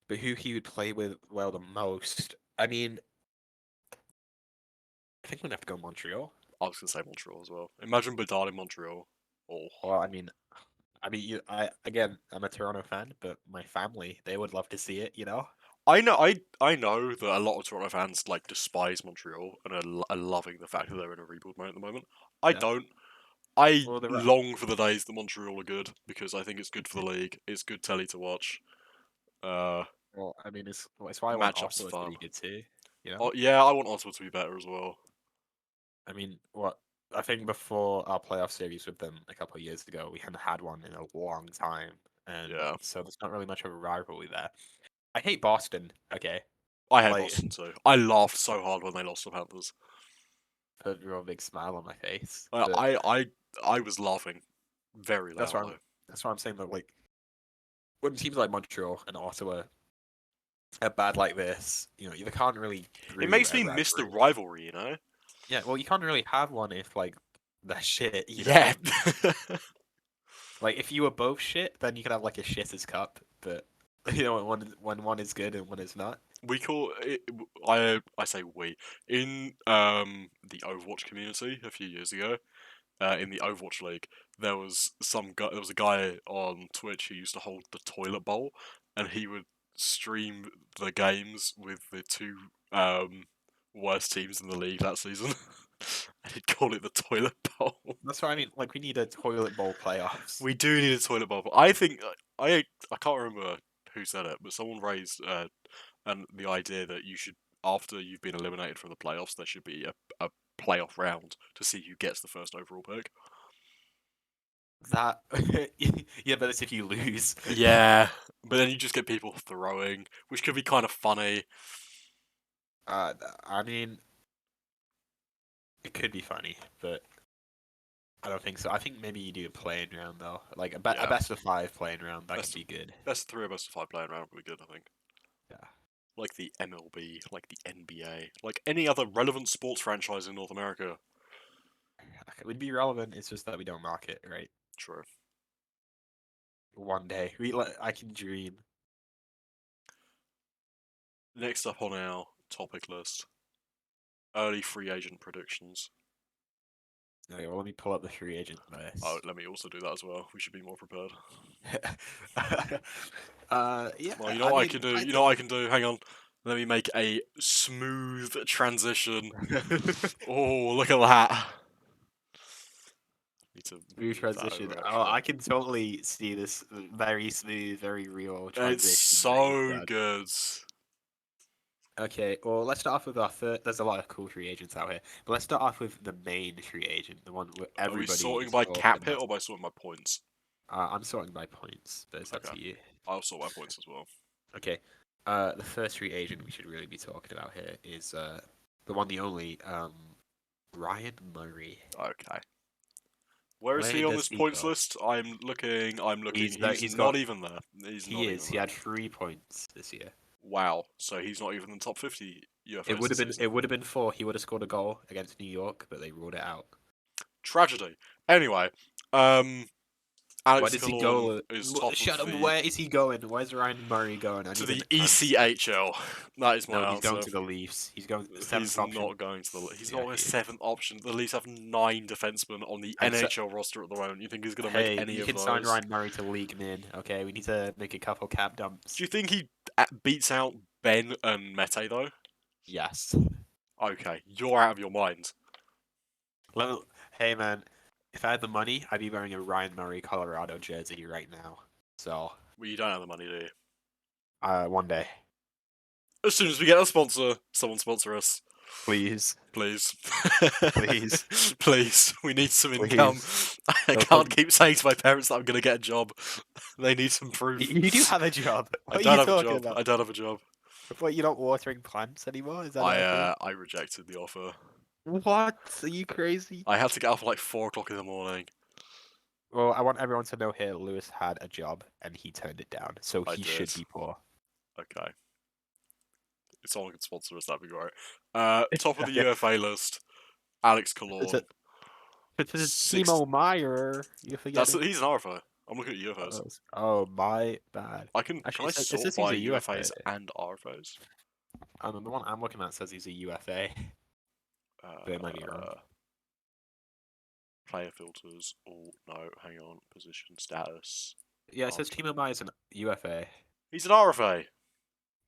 But who he would play with well the most? I mean, I think we'd have to go Montreal. I was gonna say Montreal as well. Imagine Bedard in Montreal. Oh. Well, again, I'm a Toronto fan, but my family, they would love to see it, you know? I know that a lot of Toronto fans like despise Montreal and are loving the fact that they're in a rebuild mode at the moment. I Yeah. don't. I Well, long for the days that Montreal are good because I think it's good for the league. It's good telly to watch. Well, I mean, it's why I want Matchups Ottawa to fun. be good too, you know? Oh yeah, I want Ottawa to be better as well. I mean, I think before our playoff series with them a couple of years ago, we hadn't had one in a long time, and Yeah, so there's not really much of a rivalry there. I hate Boston. Okay, I hate like Boston too. I laughed so hard when they lost to the Panthers. put a real big smile on my face. I But I I, I was laughing very that's why loudly. I'm saying that like when teams like Montreal and Ottawa are bad like this, you can't really It brew makes a me miss the rivalry. rivalry, you know? Yeah, well, you can't really have one if like they're shit. You Yeah. know, like if you were both shit, then you could have like a shitters cup. But when one is good and one is not. We call it. I say we in the Overwatch community a few years ago. In the Overwatch League, there was some guy. There was a guy on Twitch who used to hold the toilet bowl, and he would stream the games with the two worst teams in the league that season, and he'd call it the toilet bowl. That's what I mean. Like we need a toilet bowl playoffs. We do need a toilet bowl. I think I can't remember who said it, but someone raised and the idea that you should, after you've been eliminated from the playoffs, there should be a playoff round to see who gets the first overall pick. That yeah, but that's if you lose. Yeah, but then you just get people throwing, which could be kind of funny. I mean, it could be funny, but I don't think so. I think maybe you do a playing round though, like a Yeah. best of 5 playing round. That Best could be good. Best of 3 or best of 5 playing round would be good, I think. Yeah. Like the MLB, like the NBA, like any other relevant sports franchise in North America. It would be relevant. It's just that we don't market, right? True. One day, I can dream. Next up on our topic list, early free agent predictions. Okay, well, let me pull up the free agent list. Oh, let me also do that as well. We should be more prepared. Yeah. Well, you know what I can do? You know what I can do? Hang on. Let me make a smooth transition. Oh, look at that. Need to Smooth transition. Oh, I can totally see this very smooth, very real transition. It's so good. Okay, well, let's start off with our third. There's a lot of cool free agents out here, but let's start off with the main free agent, the one where everybody. Are we sorting is by talking cap hit about. or by sorting by points? I'm sorting by points, but it's up Okay. to you. I'll sort by points as well. Okay. The first free agent we should really be talking about here is the one, the only, Ryan Murray. Okay. Where is Where he on does this he points go? looking. I'm looking. He's He's not even there. He's not He even is. He there. had 3 points this year. Wow. So he's not even in the top 50 UFAs It would have this been. season. It would have been 4. He would have scored a goal against New York, but they ruled it out. Tragedy. Anyway, Alex Where does he go? is top Shut of up! the Where is he going? Where's Ryan Murray going? to the ECHL. That is my No, he's answer. going to the Leafs. He's going to the seventh He's option. not going to the. He's Yeah, not a seventh option. The Leafs have 9 defensemen on the And so- NHL roster at the moment. You think he's going to Hey, make any you of can those? sign Ryan Murray to league min. Okay, we need to make a couple cap dumps. Do you think he beats out Ben and Mete though? Yes. Okay, you're out of your mind. Hey man, if I had the money, I'd be wearing a Ryan Murray Colorado jersey right now. So, Well, you don't have the money, do you? one day, As soon as we get a sponsor, someone sponsor us. please. Please. Please. Please. We need some Please. income. I No, can't keep saying to my parents that I'm going to get a job. They need some proof. You do have a job. I What are don't you have a talking job. about? I don't have a job. What, you're not watering plants anymore? Is that not a I rejected the offer. thing? What? Are you crazy? I had to get up at like 4 o'clock in the morning. Well, I want everyone to know here, Lewis had a job and he turned it down, so I he should did. be poor. Okay. If someone could sponsor us, that'd be great. Top of the Okay. UFA list, Alex Killorn. This is Timo Meyer. You forget He's an RFA. I'm looking at UFOs. Oh, my bad. Can Actually, I it sort says by he's a UFA. UFAs and RFAs? The one I'm looking at says he's a UFA. But it might be wrong. Player filters. Oh no, hang on. Position status. Yeah, it says Timo Meyer's an UFA. He's an RFA.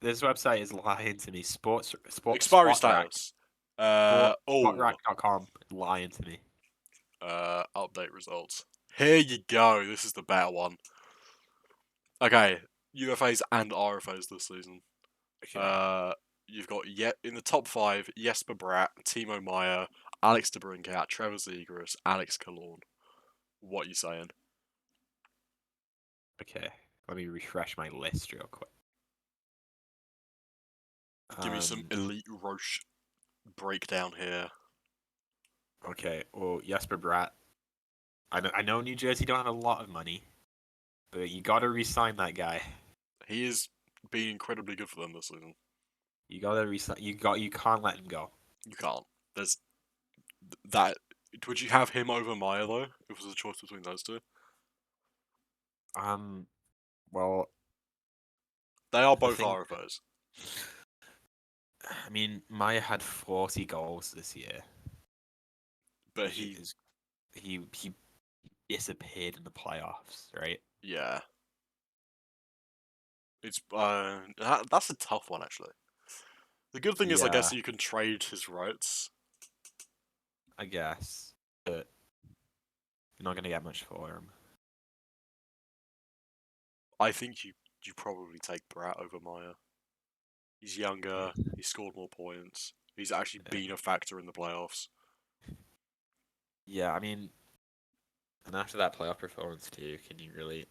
This website is lying to me. Sports Expiry status. Spotrack.com lying to me. Update results. Here you go. This is the better one. Okay, UFAs and RFAs this season. Okay. You've got in the top 5: Jesper Bratt, Timo Meyer, Alex DeBrincat, Trevor Zegras, Alex Killorn. What are you saying? Okay, let me refresh my list real quick. Give me some elite Rozh breakdown here. Okay, well, Jesper Bratt. I know New Jersey don't have a lot of money, but you gotta re-sign that guy. He is being incredibly good for them this season. You gotta resign. You can't let him go. You can't. There's that. Would you have him over Meyer though? If it was a choice between those two. Well, they are both RFOs. I mean, Meyer had 40 goals this year, but he disappeared in the playoffs, right? Yeah. It's that's a tough one actually. The good thing is, I guess you can trade his rights. I guess, but you're not gonna get much for him. I think you probably take Bratt over Meyer. He's younger. He scored more points. He's actually been a factor in the playoffs. Yeah, I mean, and after that playoff performance too, can you really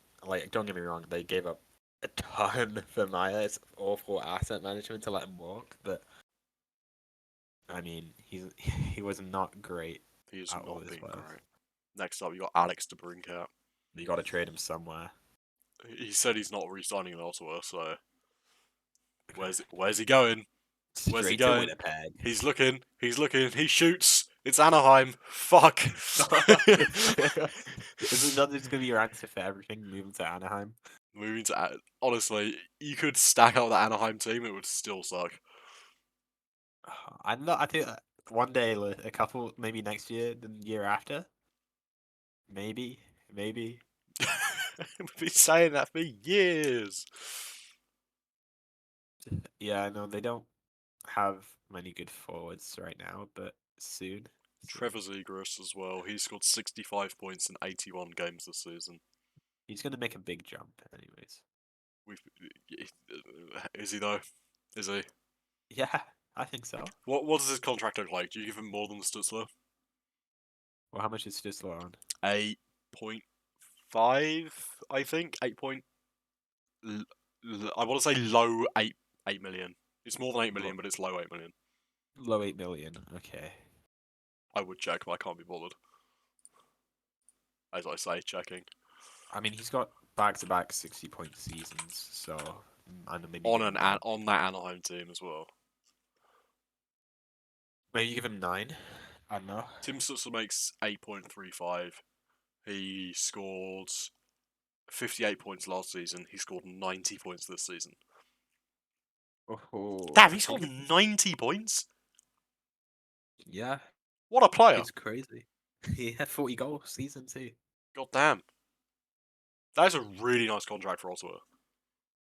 Don't get me wrong, they gave up a ton for Meyer. It's awful asset management to let him walk, but I mean, he was not great. He has not been great. Next up, you got Alex DeBrincat. You got to trade him somewhere. He said he's not re-signing in Ottawa, so where's he going? Where's he going? To Winnipeg. He's looking. He shoots. It's Anaheim. Fuck. Is that just gonna be your answer for everything? Moving to Anaheim. Honestly, you could stack up the Anaheim team. It would still suck. I think one day, a couple, maybe next year, the year after. Maybe. We've been saying that for years. Yeah, I know they don't have many good forwards right now, but soon. Trevor Zegras as well. He scored 65 points in 81 games this season. He's going to make a big jump, anyways. Is he though? Is he? Yeah, I think so. What does his contract look like? Do you give him more than Stutzler? Well, how much is Stutzler on? 8.5, I think. 8 point. I want to say low 8 million. It's more than 8 million, but it's low 8 million. Low 8 million. Okay. I would check, but I can't be bothered. As I say, checking. I mean, he's got back-to-back 60-point seasons, so maybe on that Anaheim team as well. Maybe you give him 9. I don't know. Tim Stutzler makes 8.35. He scored 58 points last season. He scored 90 points this season. Oh. Damn, he scored 90 points? Yeah. What a player. It's crazy. He had 40 goals season too. God damn. That is a really nice contract for Ottawa.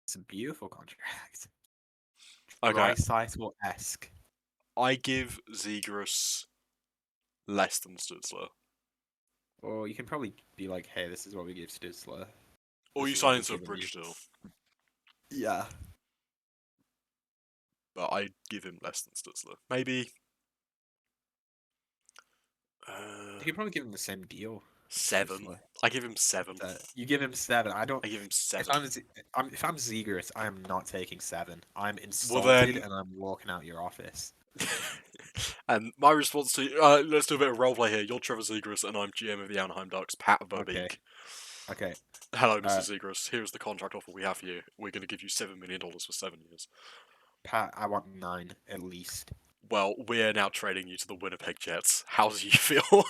It's a beautiful contract. Okay. Draisaitl-esque. I give Zegras less than Stutzler. Or you can probably be like, hey, this is what we give Stutzler. Or you sign into a bridge deal. Yeah. But I give him less than Stutzler. Maybe. You could probably give him the same deal. 7. I give him 7. You give him 7. I give him 7. If I'm Zegras, I am not taking 7. I'm insulted and I'm walking out your office. And my response to let's do a bit of roleplay here. You're Trevor Zegras and I'm GM of the Anaheim Ducks, Pat Verbeek. Okay. Hello, Mr. Zegras. Here's the contract offer we have for you. We're going to give you $7 million for 7 years. Pat, I want 9 at least. Well, we're now trading you to the Winnipeg Jets. How do you feel?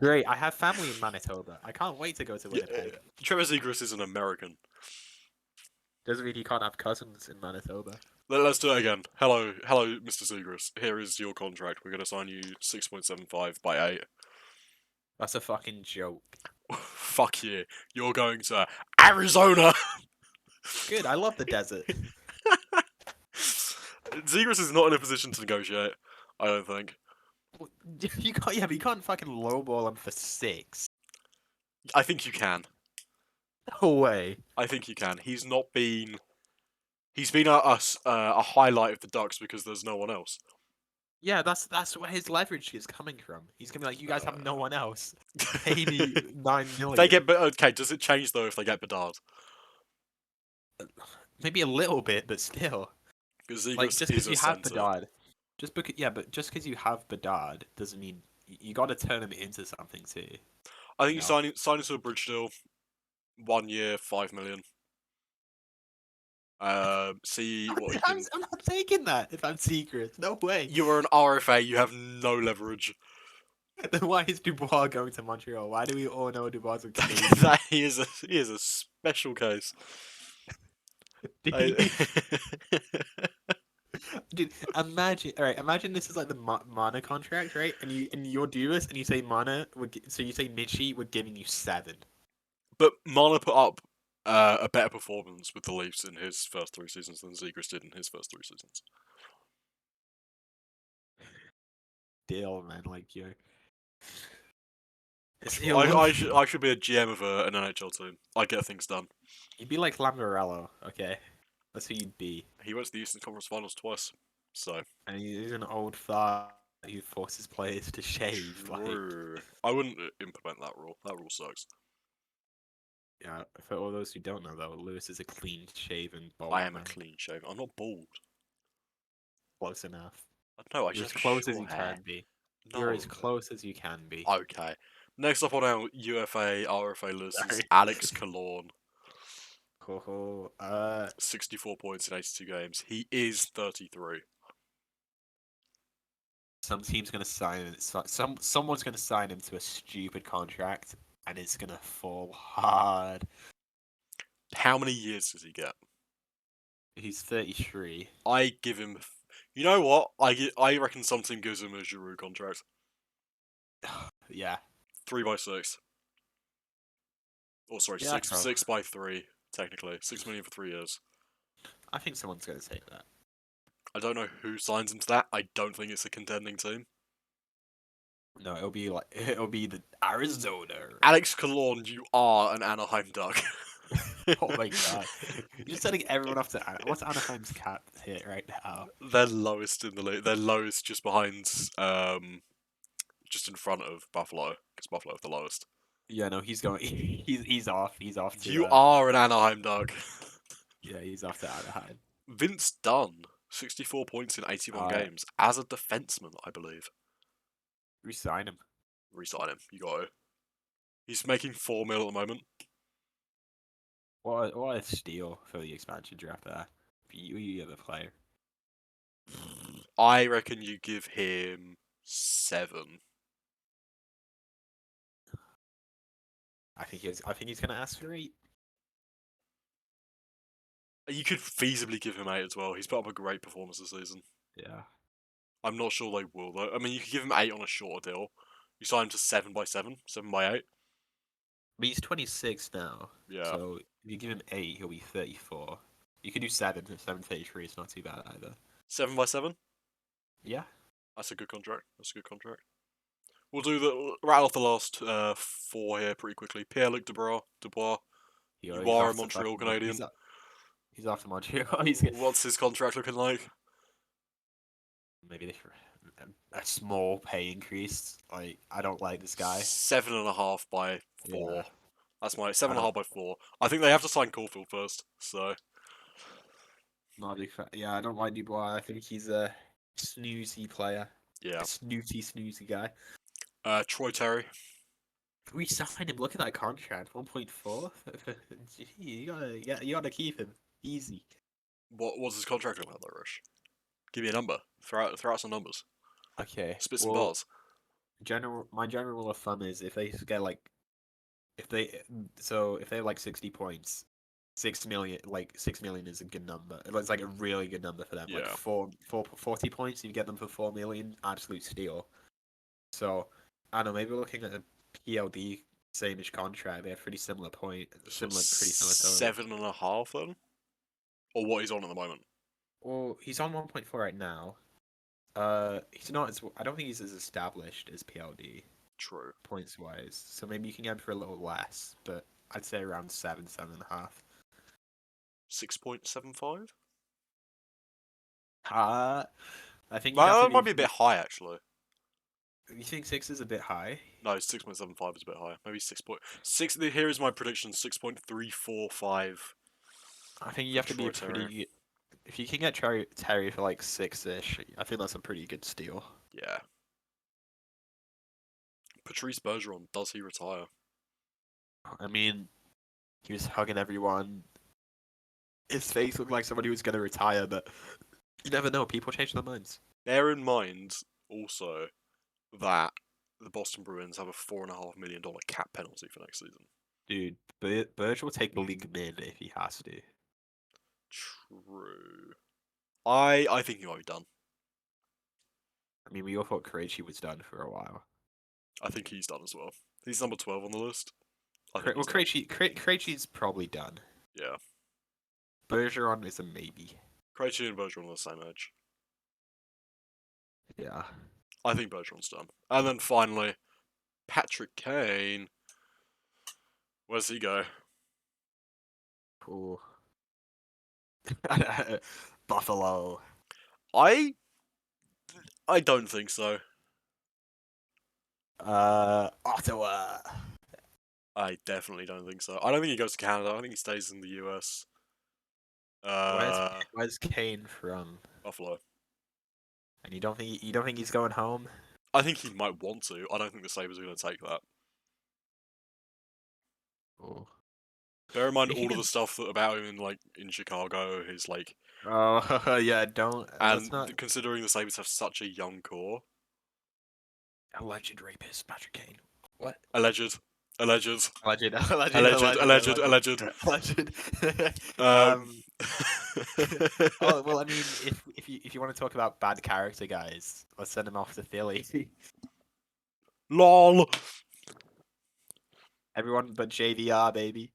Great, I have family in Manitoba. I can't wait to go to Yeah, Winnipeg. Trevor Zegras is an American. Doesn't mean you can't have cousins in Manitoba. Let's do it again. Hello, Mr. Zegras. Here is your contract. We're going to sign you 6.75 by 8. That's a fucking joke. Fuck you. You're going to Arizona. Good, I love the desert. Zegras is not in a position to negotiate. I don't think. You can't. Yeah, but you can't fucking lowball him for 6. I think you can. No way. I think you can. He's not been. He's been a highlight of the Ducks because there's no one else. Yeah, that's where his leverage is coming from. He's gonna be like, you guys have no one else. Pay me 9 million. They get. Okay, does it change though if they get Bedard? Maybe a little bit, but still. Because Like just because you have centre. Bedard, just because you have Bedard doesn't mean you got to turn him into something too. I think you sign into a bridge deal, 1 year, 5 million. See what you can. I'm not taking that if I'm secret. No way. You are an RFA. You have no leverage. Then why is Dubois going to Montreal? Why do we all know Dubois is Canadian? That he is a special case. Dude, imagine this is like the Mana contract, right? And you're do this, and you say Mana so you say Mitchie we're giving you 7. But Mana put up a better performance with the Leafs in his first 3 seasons than Zegras did in his first 3 seasons. Deal, man, like you. I should be a GM of an NHL team. I get things done. You'd be like Lamorello, okay? That's who you'd be. He went to the Eastern Conference Finals twice, so. And he's an old fart who forces players to shave. True. I wouldn't implement that rule. That rule sucks. Yeah, for all those who don't know, though, Lewis is a clean-shaven bald I am man. a clean shaven. I'm not bald. Close enough. No, I You're just as close as you hair. can be. No. You're as close as you can be. Okay. Next up on our UFA, RFA list is Alex Killorn. 64 points in 82 games. He is 33. Some team's gonna sign him. Someone's gonna sign him to a stupid contract, and it's gonna fall hard. How many years does he get? He's 33. I give him. You know what? I reckon some team gives him a Giroux contract. Yeah. 3 by 6. Or sorry, Yeah, 6 by 3. Technically, 6 million for 3 years. I think someone's gonna take that. I don't know who signs into that. I don't think it's a contending team. No, it'll be the Arizona. Alex Killorn, you are an Anaheim Duck. Oh my god! You're sending everyone off to what's Anaheim's cap hit right now? They're lowest in the league. They're lowest just behind, just in front of Buffalo, because Buffalo have the lowest. Yeah, no, he's going. He's off. He's off. You are an Anaheim Duck. Yeah, he's off to Anaheim. Vince Dunn, 64 points in 81 games as a defenseman, I believe. Resign him. Resign him. You got to. He's making 4 mil at the moment. What a steal for the expansion draft there. You have a player. I reckon you give him 7. I think he's gonna ask for 8. You could feasibly give him 8 as well. He's put up a great performance this season. Yeah. I'm not sure they will though. I mean, you could give him 8 on a shorter deal. You sign him to 7 by 7, 7 by 8. But he's 26 now. Yeah. So if you give him 8, he'll be 34. You could do 7. 733. It's not too bad either. 7 by 7. Yeah. That's a good contract. We'll rattle off the last 4 here pretty quickly. Pierre-Luc Dubois. You are a Montreal Canadian. He's off to Montreal. What's his contract looking like? Maybe a small pay increase. Like, I don't like this guy. 7.5 by 4. Yeah. That's my 7.5 by 4. I think they have to sign Caulfield first. So. Not a big fan. Yeah, I don't like Dubois. I think he's a snoozy player. Yeah. A snoozy guy. Troy Terry. We signed him. Look at that contract. 1.4. You gotta keep him. Easy. What's his contract about though, Rush? Give me a number. Throw out some numbers. Okay. Spit some bars. My general rule of thumb is if they get like, if they have like 60 points, 6 million is a good number. It's like a really good number for them. Yeah. Like 40 points, you get them for 4 million, absolute steal. So I don't know. Maybe we're looking at a PLD same-ish contract. They have pretty similar pretty similar totals. 7.5 then, or what he's on at the moment. Well, he's on 1.4 right now. He's not as. I don't think he's as established as PLD. True. Points wise, so maybe you can get him for a little less, but I'd say around 7.5. 6.75. I think That might be a bit high actually. You think 6 is a bit high? No, 6.75 is a bit high. Maybe 6.6. Here is my prediction: 6.345. I think you have to be pretty. If you can get Terry for like 6-ish, I think that's a pretty good steal. Yeah. Patrice Bergeron, does he retire? I mean, he was hugging everyone. His face looked like somebody who was going to retire, but you never know. People change their minds. Bear in mind also that the Boston Bruins have a $4.5 million cap penalty for next season. Dude, Berge will take the league mid if he has to. True. I think he might be done. I mean, we all thought Krejci was done for a while. I think he's done as well. He's number 12 on the list. Krejci's probably done. Yeah. Bergeron is a maybe. Krejci and Bergeron on the same edge. Yeah. I think Bergeron's done. And then finally, Patrick Kane. Where does he go? Cool. Buffalo. I don't think so. Ottawa. I definitely don't think so. I don't think he goes to Canada. I think he stays in the US. Where's Kane from? Buffalo. And you don't think he's going home? I think he might want to. I don't think the Sabres are going to take that. Oh. Bear in mind all of the stuff about him in Chicago. His like. Oh yeah, don't. And considering the Sabres have such a young core. Alleged rapist Patrick Kane. What? Alleged. Alleged. Oh well, I mean, if you want to talk about bad character guys, let's send him off to Philly. LOL. Everyone but JVR, baby.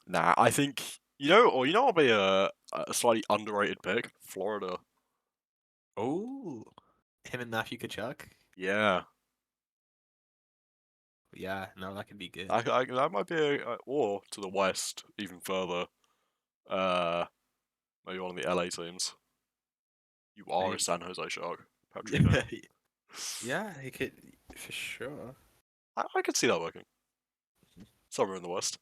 Nah, I think I'll be a slightly underrated pick. Florida. Oh, him and Matthew Tkachuk. Yeah. Yeah, no, that could be good. That might be or to the west, even further. Maybe one of the LA teams. You are a San Jose Shark, Patrick. Yeah, he could for sure. I could see that working. Somewhere in the west.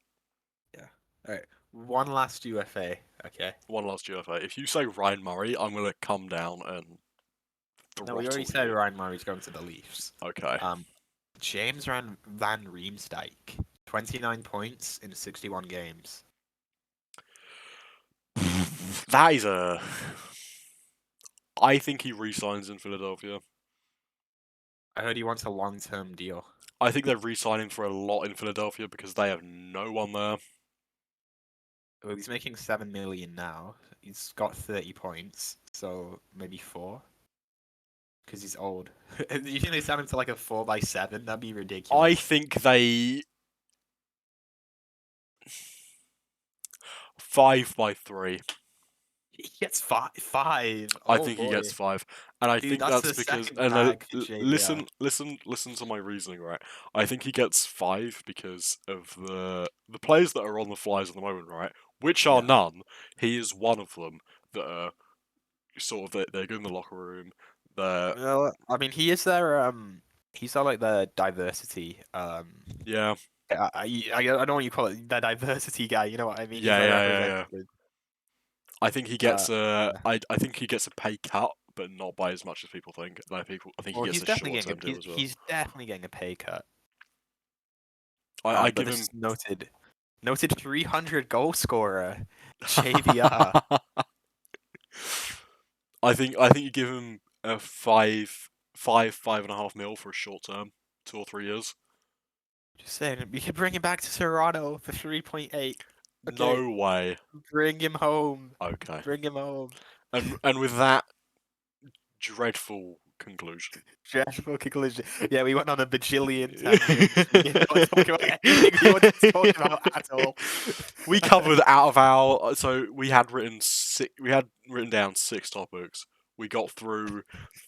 Yeah. All right. One last UFA. Okay. One last UFA. If you say Ryan Murray, I'm gonna come down and. No, we already said Ryan Murray's going to the Leafs. Okay. James Van Riemsdyk, 29 points in 61 games. That is I think he re-signs in Philadelphia. I heard he wants a long-term deal. I think they're re-signing for a lot in Philadelphia because they have no one there. Well, he's making $7 million now. He's got 30 points, so maybe 4. Because he's old. You think they sign him to like a 4x7? That'd be ridiculous. I think they 5x3. He gets 5. I think he gets 5, and I think that's because. And listen to my reasoning, right? I think he gets 5 because of the players that are on the Flyers at the moment, right? Which are none. He is one of them that are sort of they're good in the locker room. Well, I mean, he is their he's like the diversity. Yeah. I don't want you to call it the diversity guy. You know what I mean? Yeah. I think he gets I think he gets a pay cut, but not by as much as people think. And I think he gets a short-term deal as well. He's definitely getting a pay cut. I give him noted 300 goal scorer, JVR. I think you give him a 5.5 mil for a short term, 2 or 3 years. Just saying, we could bring him back to Toronto for 3.8. Okay. No way. Bring him home. Okay. Bring him home. And with that dreadful conclusion. Dreadful conclusion. Yeah, we went on a bajillion tangents. We did not talk about anything we wanted to talk about at all. We covered out of our we had written down 6 topics. We got through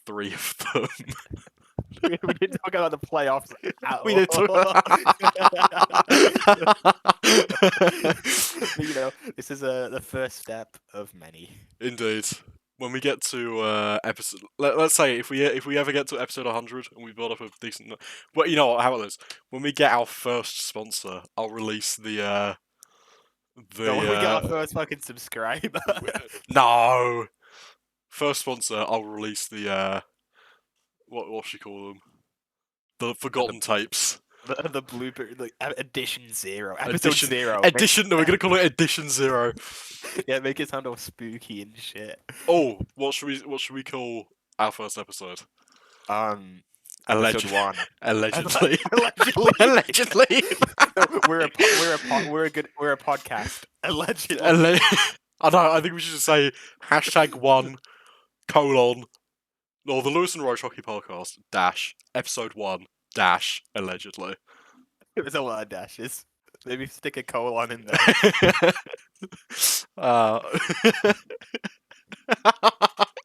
3 of them. We didn't talk about the playoffs at all. We didn't talk You know, this is the first step of many. Indeed. When we get to episode, let's say if we ever get to episode 100 and we build up a decent, well, you know what? How about this? When we get our first sponsor, I'll release the. When we get our first fucking subscriber. No. First sponsor, I'll release the what should you call them? The forgotten tapes. The blooper, like edition 0, episode 0. Edition. No, we're gonna call it edition 0. Yeah, make it sound all spooky and shit. Oh, what should we call our first episode? Episode 1. Allegedly. Allegedly. Allegedly. we're a podcast. Allegedly. I know. I think we should just say #1 : or the Lewis and Rozh Hockey Podcast episode 1 allegedly. It was a lot of dashes. Maybe stick a colon in there.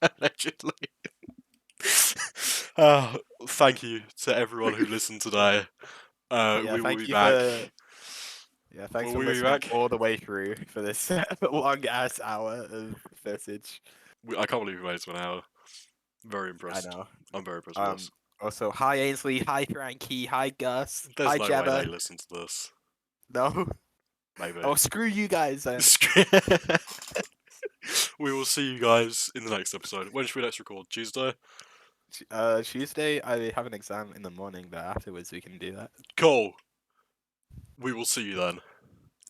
Allegedly. Thank you to everyone who listened today. We will be back. Thanks for listening all the way through for this long ass hour of footage. I can't believe we made it to an hour. Very impressed. I know. I'm very impressed with this. Also, hi Ainsley, hi Frankie, hi Gus, There's hi no Jebba. way they listen to this. No? Maybe. Oh, screw you guys then. We will see you guys in the next episode. When should we next record? Tuesday? Tuesday, I have an exam in the morning, but afterwards we can do that. Cool. We will see you then.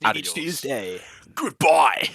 Adios. Tuesday. Goodbye.